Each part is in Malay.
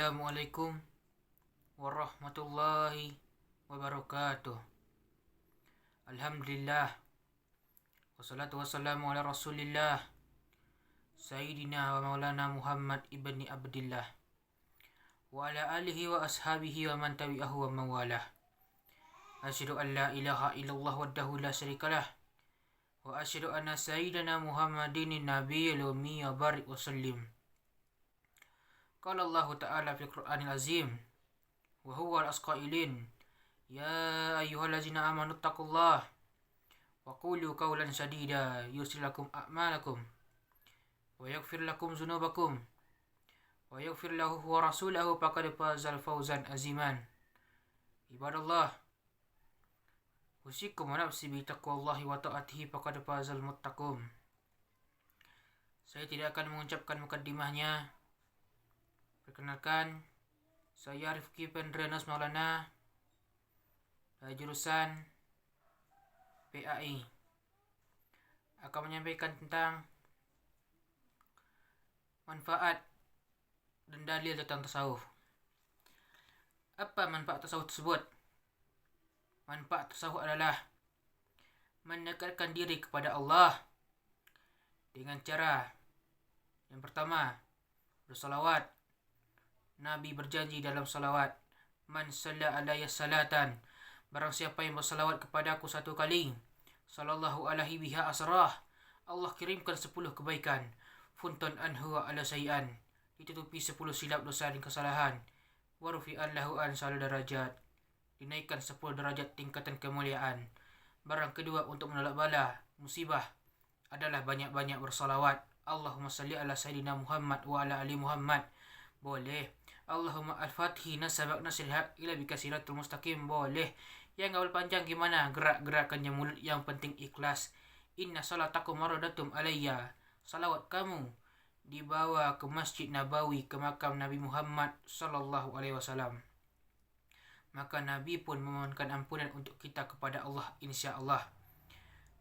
Assalamualaikum warahmatullahi wabarakatuh. Alhamdulillah. Wassalatu wassalamu ala rasulillah Sayyidina wa maulana Muhammad ibni Abdillah wa ala alihi wa ashabihi wa man tabi'ahu wa mawalah. Asyhadu an la ilaha illallah wahdahu la syarikalah wa asyhadu anna sayyidana Muhammadin nabiyil ummi wa barik wa sallim. Qala Allah Ta'ala fil Qur'anil Azim wa huwa al-asqailin ya ayyuhallazina amanu taqullaha wa qulu qawlan sadida yusli lakum a'malakum wa yaghfir lakum dzunubakum wa yaghfir lahu wa rasulahu faqad fazal fawzan aziman. Ibadallah, usikum wa nafsi bi taqwallahi wa ta'atihi faqad fazal muttaqun. Saya tidak akan mengucapkan mukaddimahnya. Perkenalkan, saya Rifki Pendrenas Maulana dari jurusan PAI akan menyampaikan tentang manfaat dan dalil tentang tasawuf. Apa manfaat tasawuf tersebut? Manfaat tasawuf adalah mendekatkan diri kepada Allah dengan cara yang pertama, bersalawat. Nabi berjanji dalam salawat, man salla alayya salatan, barang siapa yang bersalawat kepada aku satu kali, sallallahu alaihi biha asrah, Allah kirimkan 10 kebaikan, funtun anhu wa ala sayan, ditutupi 10 silap dosa dan kesalahan, wa rufi'an lahu an sal darajat, dinaikkan 10 derajat tingkatan kemuliaan. Barang kedua untuk menolak bala, musibah, adalah banyak-banyak bersalawat. Allahumma salli ala sayyidina Muhammad wa ala ali Muhammad. Boleh. Allahumma al-fatihina sabakna silhaq ila bikasiratul mustaqim. Boleh. Yang awal panjang gimana? Gerak-gerakannya mulut, yang penting ikhlas. Inna salatakum maradatum alayya. Salawat kamu dibawa ke Masjid Nabawi, ke makam Nabi Muhammad sallallahu alaihi wasallam. Maka Nabi pun memohonkan ampunan untuk kita kepada Allah, insya-Allah.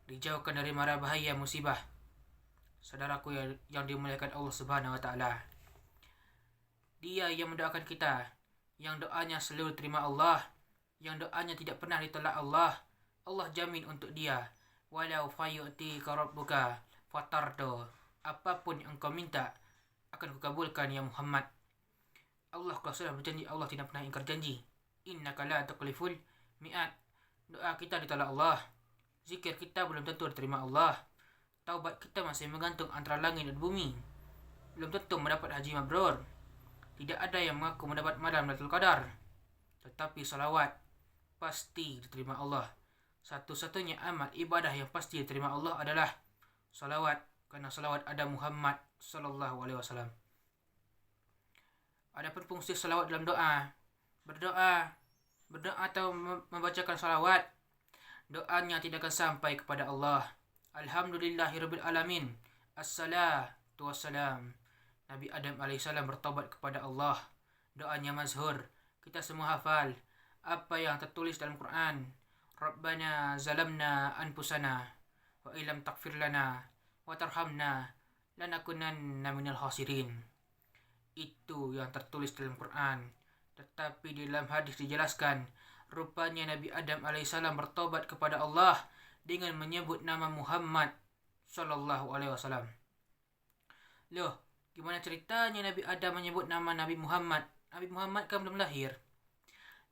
Dijauhkan dari mara bahaya musibah. Saudaraku yang dimuliakan Allah Subhanahu wa taala. Dia yang mendoakan kita, yang doanya selalu terima Allah, yang doanya tidak pernah ditolak Allah. Allah jamin untuk dia, walau fayu'tika rabbuka fatardo, apapun yang engkau minta akan kukabulkan ya Muhammad. Allah kalau sudah berjanji, Allah tidak pernah ingkar janji. Innaka la tuqliful mi'at. Doa kita ditolak Allah, zikir kita belum tentu diterima Allah, taubat kita masih menggantung antara langit dan bumi, belum tentu mendapat haji mabrur. Tidak ada yang mengaku mendapat malam Lailatul Qadar, tetapi salawat pasti diterima Allah. Satu-satunya amal ibadah yang pasti diterima Allah adalah salawat, karena salawat ada Muhammad sallallahu alaihi wasallam. Adapun fungsi salawat dalam doa, berdoa atau membacakan salawat, doanya tidak akan sampai kepada Allah. Alhamdulillahirabbil alamin. Assalatu wassalam. Nabi Adam alaihissalam bertaubat kepada Allah. Doanya mazhur, kita semua hafal. Apa yang tertulis dalam Quran, Rabbana zalamna anfusana wa illam taghfir lana wa tarhamna lanakunanna minal khasirin. Itu yang tertulis dalam Quran. Tetapi di dalam hadis dijelaskan, rupanya Nabi Adam alaihissalam bertaubat kepada Allah dengan menyebut nama Muhammad sallallahu alaihi wasallam. Loh, gimana ceritanya Nabi Adam menyebut nama Nabi Muhammad? Nabi Muhammad kan belum lahir.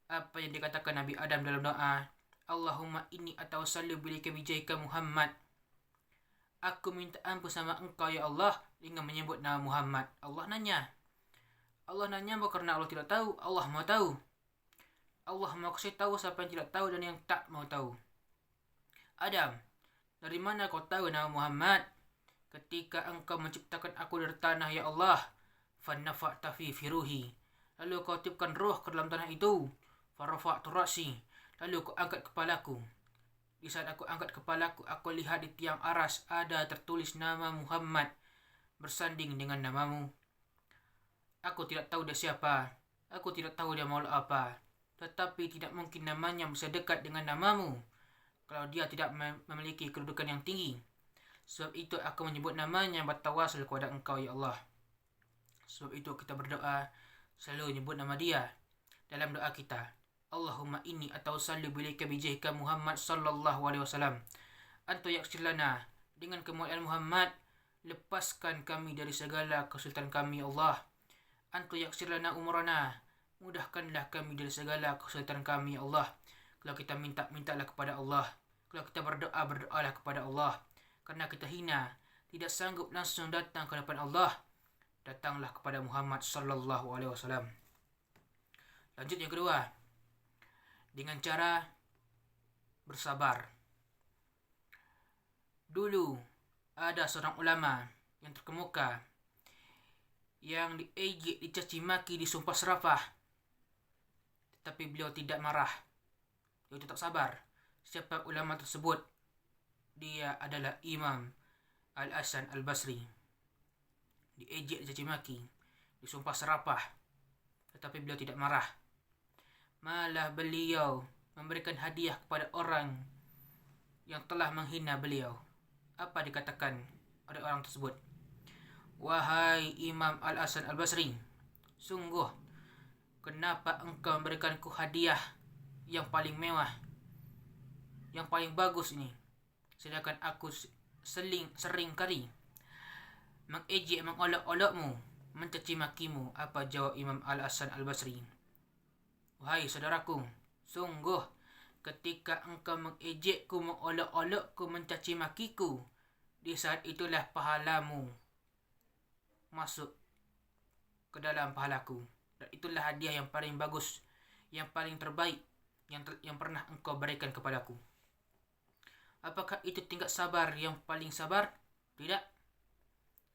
Apa yang dikatakan Nabi Adam dalam doa? Allahumma inni atawassalu bilika bijaika Muhammad. Aku minta ampun sama engkau ya Allah dengan menyebut nama Muhammad. Allah nanya bukan karena Allah tidak tahu. Allah mau tahu. Allah mau kasih tahu siapa yang tidak tahu dan yang tak mau tahu. Adam, dari mana kau tahu nama Muhammad? Ketika engkau menciptakan aku dari tanah ya Allah, fannafa'ta fi ruhi, lalu kau tiupkan roh ke dalam tanah itu, farafa'tu ra'si, lalu kau angkat kepalaku. Di saat aku angkat kepalaku, aku lihat di tiang aras ada tertulis nama Muhammad bersanding dengan namamu. Aku tidak tahu dia siapa, aku tidak tahu dia mau apa, tetapi tidak mungkin namanya bisa dekat dengan namamu kalau dia tidak memiliki kedudukan yang tinggi. Sebab itu aku menyebut namanya bertawasul kepada engkau ya Allah. Sebab itu kita berdoa, selalu nyebut nama dia dalam doa kita. Allahumma inni atawassalu bilaika bijahika Muhammad sallallahu alaihi wasallam. Anta yaghfir lana, dengan kemuliaan Muhammad, lepaskan kami dari segala kesulitan kami, Allah. Anta yaghfir lana umurana, mudahkanlah kami dari segala kesulitan kami, Allah. Kalau kita mintalah kepada Allah. Kalau kita berdoalah kepada Allah. Karena kita hina, tidak sanggup langsung datang ke hadapan Allah, datanglah kepada Muhammad sallallahu alaihi wasallam. Lanjut yang kedua, dengan cara bersabar. Dulu ada seorang ulama yang terkemuka yang diejek, dicaci maki, disumpah serapah, tetapi beliau tidak marah. Beliau tetap sabar. Siapa ulama tersebut? Dia adalah Imam Al-Hasan Al-Basri. Diejek, dicaci maki, disumpah serapah, tetapi beliau tidak marah. Malah beliau memberikan hadiah kepada orang yang telah menghina beliau. Apa dikatakan oleh orang tersebut? Wahai Imam Al-Hasan Al-Basri, sungguh kenapa engkau memberikanku hadiah yang paling mewah, yang paling bagus ini, sedangkan aku sering kali mengejek, mengolok-olokmu, mencaci makimu. Apa jawab Imam Al-Hasan Al-Basri? Wahai saudaraku, sungguh ketika engkau mengejekku, mengolok-olokku, mencaci makiku, di saat itulah pahalamu masuk ke dalam pahalaku. Dan itulah hadiah yang paling bagus, yang paling terbaik yang pernah engkau berikan kepadaku. Apakah itu tingkat sabar yang paling sabar? Tidak.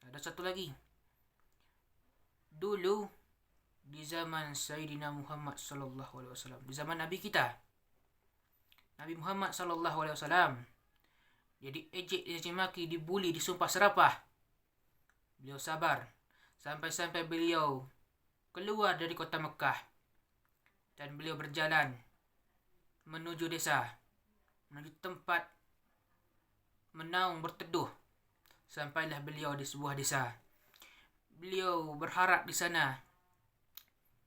Ada satu lagi. Dulu di zaman Sayyidina Muhammad sallallahu alaihi wasallam, di zaman Nabi kita, Nabi Muhammad sallallahu alaihi wasallam, dia diejek, dicaci maki, dibuli, disumpah serapah. Beliau sabar sampai beliau keluar dari kota Mekah dan beliau berjalan menuju desa, menuju tempat menaung berteduh. Sampailah beliau di sebuah desa. Beliau berharap di sana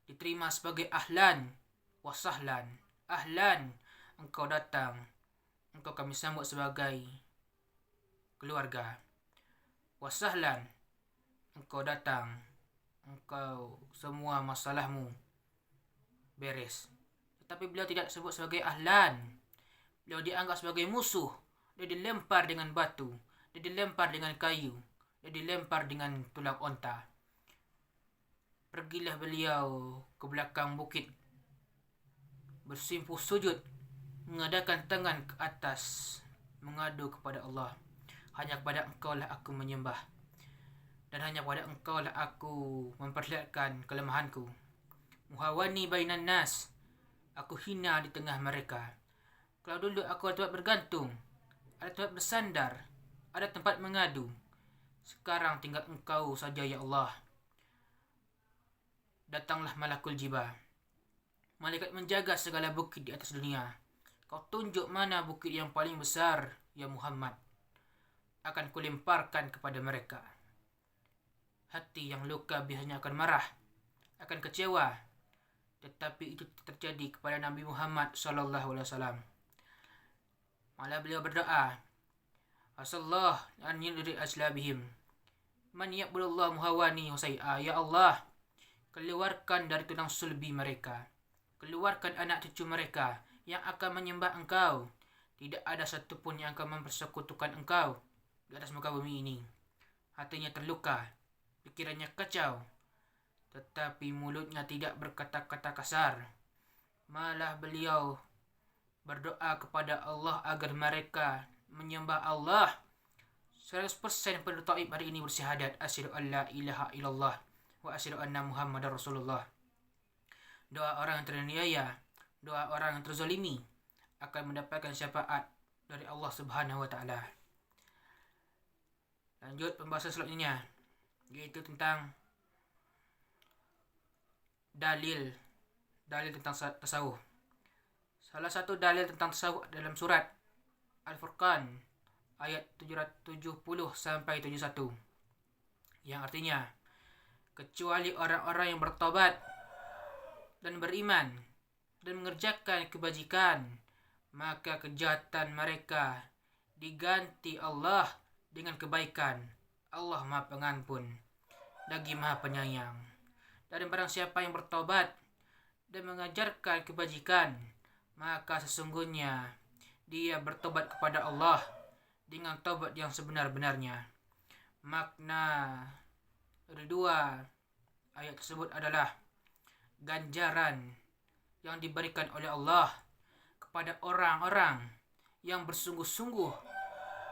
diterima sebagai ahlan wa sahlan. Ahlan, engkau datang, engkau kami sambut sebagai keluarga. Wa sahlan, engkau datang, engkau semua masalahmu beres. Tetapi beliau tidak disebut sebagai ahlan. Beliau dianggap sebagai musuh. Dia dilempar dengan batu, dia dilempar dengan kayu, dia dilempar dengan tulang onta. Pergilah beliau ke belakang bukit, bersimpuh sujud, mengadakan tangan ke atas, mengadu kepada Allah. Hanya kepada engkau lah aku menyembah, dan hanya kepada engkau lah aku memperlihatkan kelemahanku. Muhawani bainan nas, aku hina di tengah mereka. Kalau dulu aku ada tempat bergantung, ada tempat bersandar, ada tempat mengadu, sekarang tinggal engkau saja ya Allah. Datanglah malakul jiba, malaikat menjaga segala bukit di atas dunia. Kau tunjuk mana bukit yang paling besar, ya Muhammad. Akan kulemparkan kepada mereka. Hati yang luka biasanya akan marah, akan kecewa. Tetapi itu terjadi kepada Nabi Muhammad sallallahu alaihi wasallam. Malah beliau berdoa, Asallah an yudri aslabihim, man yaqbulullah muhawani husai'a. Ya Allah, keluarkan dari tulang sulbi mereka, keluarkan anak cucu mereka yang akan menyembah engkau. Tidak ada satupun yang akan mempersekutukan engkau di atas muka bumi ini. Hatinya terluka, pikirannya kacau, tetapi mulutnya tidak berkata-kata kasar. Malah beliau berdoa kepada Allah agar mereka menyembah Allah. 100% penduduk Taif hari ini bersyahadat asyhadu an la ilaha illallah wa asyhadu anna Muhammadar Rasulullah. Doa orang yang teraniaya, doa orang yang terzalimi akan mendapatkan syafaat dari Allah Subhanahu wa taala. Lanjut pembahasan selanjutnya, yaitu tentang dalil tentang tasawuf. Salah satu dalil tentang tasawuf dalam surat Al-Furqan ayat 770 sampai 71, yang artinya, kecuali orang-orang yang bertobat dan beriman dan mengerjakan kebajikan, maka kejahatan mereka diganti Allah dengan kebaikan. Allah Maha Pengampun lagi Maha Penyayang. Dan barang siapa yang bertobat dan mengajarkan kebajikan, maka sesungguhnya dia bertobat kepada Allah dengan tobat yang sebenar-benarnya. Makna dari dua ayat tersebut adalah ganjaran yang diberikan oleh Allah kepada orang-orang yang bersungguh-sungguh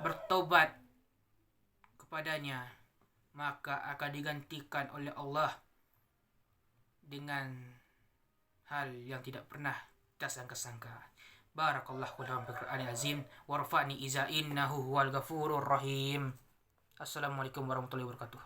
bertobat kepadanya, maka akan digantikan oleh Allah dengan hal yang tidak pernah kita sangka-sangka. Barakallahu dalam Al-Qur'anil Azim warfa'ni iza innahu huwal ghafurur rahim. Assalamualaikum warahmatullahi wabarakatuh.